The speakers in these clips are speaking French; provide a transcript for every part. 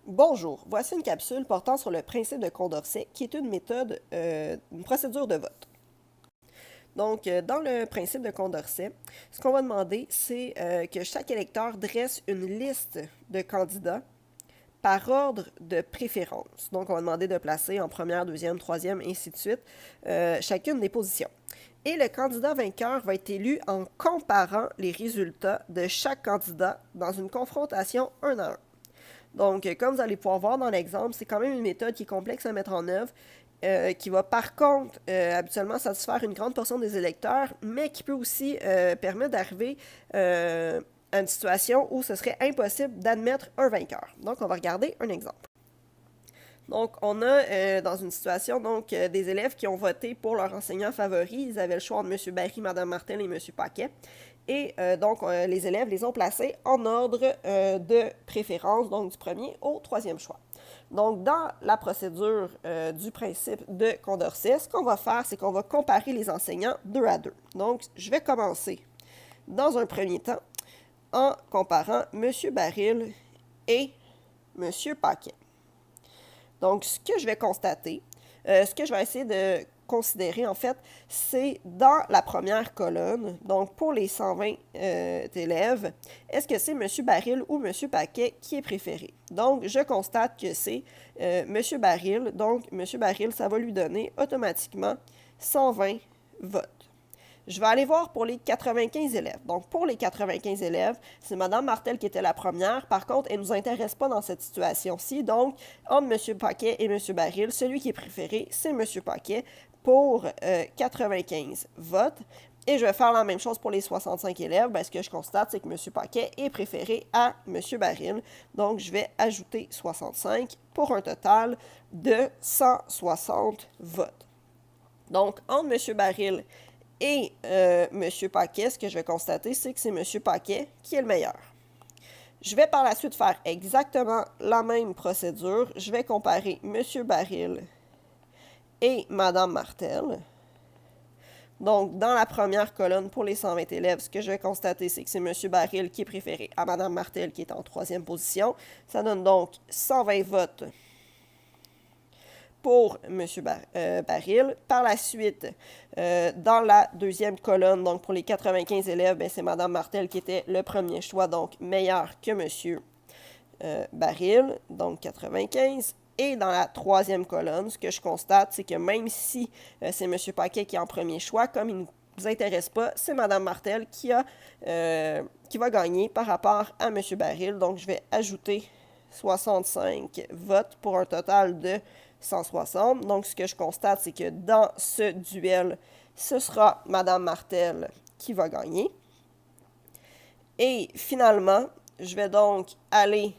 Bonjour, voici une capsule portant sur le principe de Condorcet, qui est une méthode, une procédure de vote. Donc, dans le principe de Condorcet, ce qu'on va demander, c'est que chaque électeur dresse une liste de candidats par ordre de préférence. Donc, on va demander de placer en première, deuxième, troisième, ainsi de suite, chacune des positions. Et le candidat vainqueur va être élu en comparant les résultats de chaque candidat dans une confrontation un à un. Donc, comme vous allez pouvoir voir dans l'exemple, c'est quand même une méthode qui est complexe à mettre en œuvre, qui va par contre habituellement satisfaire une grande portion des électeurs, mais qui peut aussi permettre d'arriver à une situation où ce serait impossible d'admettre un vainqueur. Donc, on va regarder un exemple. Donc, on a dans une situation des élèves qui ont voté pour leur enseignant favori. Ils avaient le choix entre M. Barry, Mme Martel et M. Paquet. Et les élèves les ont placés en ordre de préférence, donc du premier au troisième choix. Donc, dans la procédure du principe de Condorcet, ce qu'on va faire, c'est qu'on va comparer les enseignants deux à deux. Donc, je vais commencer dans un premier temps en comparant M. Baril et M. Paquet. Donc, ce que je vais constater, ce que je vais essayer de considérer, en fait, c'est dans la première colonne, donc pour les 120 élèves, est-ce que c'est M. Baril ou M. Paquet qui est préféré? Donc, je constate que c'est M. Baril. Donc, M. Baril, ça va lui donner automatiquement 120 votes. Je vais aller voir pour les 95 élèves. Donc, pour les 95 élèves, c'est Mme Martel qui était la première. Par contre, elle ne nous intéresse pas dans cette situation-ci. Donc, entre M. Paquet et M. Baril, celui qui est préféré, c'est M. Paquet pour 95 votes. Et je vais faire la même chose pour les 65 élèves. Ce que je constate, c'est que M. Paquet est préféré à M. Baril. Donc, je vais ajouter 65 pour un total de 160 votes. Donc, entre M. Baril et M. Paquet, ce que je vais constater, c'est que c'est M. Paquet qui est le meilleur. Je vais par la suite faire exactement la même procédure. Je vais comparer M. Baril et Mme Martel. Donc, dans la première colonne, pour les 120 élèves, ce que je vais constater, c'est que c'est M. Baril qui est préféré à Mme Martel, qui est en troisième position. Ça donne donc 120 votes pour M. Baril. Par la suite, dans la deuxième colonne, donc pour les 95 élèves, c'est Mme Martel qui était le premier choix, donc meilleur que M. Baril, donc 95. Et dans la troisième colonne, ce que je constate, c'est que même si c'est M. Paquet qui est en premier choix, comme il ne vous intéresse pas, c'est Mme Martel qui va gagner par rapport à M. Baril. Donc, je vais ajouter 65 votes pour un total de 160. Donc, ce que je constate, c'est que dans ce duel, ce sera Mme Martel qui va gagner. Et finalement, je vais donc aller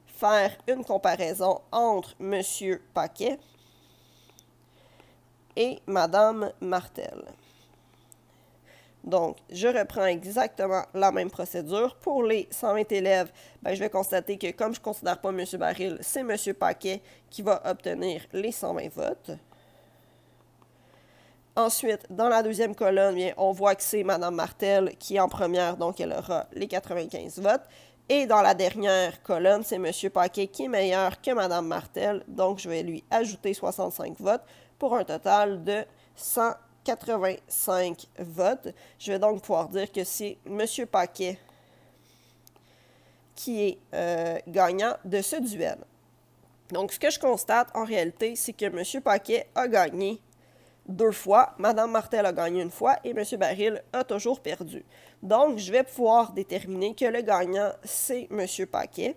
faire une comparaison entre M. Paquet et Mme Martel. Donc, je reprends exactement la même procédure. Pour les 120 élèves, je vais constater que comme je ne considère pas M. Baril, c'est M. Paquet qui va obtenir les 120 votes. Ensuite, dans la deuxième colonne, on voit que c'est Mme Martel qui est en première, donc elle aura les 95 votes. Et dans la dernière colonne, c'est M. Paquet qui est meilleur que Mme Martel, donc je vais lui ajouter 65 votes pour un total de 185 votes. Je vais donc pouvoir dire que c'est M. Paquet qui est gagnant de ce duel. Donc, ce que je constate en réalité, c'est que M. Paquet a gagné 2 fois, Mme Martel a gagné 1 fois et M. Baril a toujours perdu. Donc, je vais pouvoir déterminer que le gagnant, c'est M. Paquet.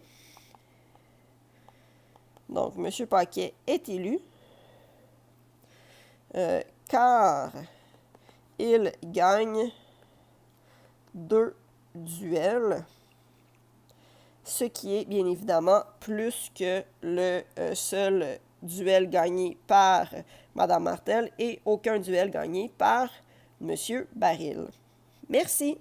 Donc, M. Paquet est élu car il gagne 2 duels, ce qui est bien évidemment plus que le seul duel gagné par Mme Martel et aucun duel gagné par M. Baril. Merci.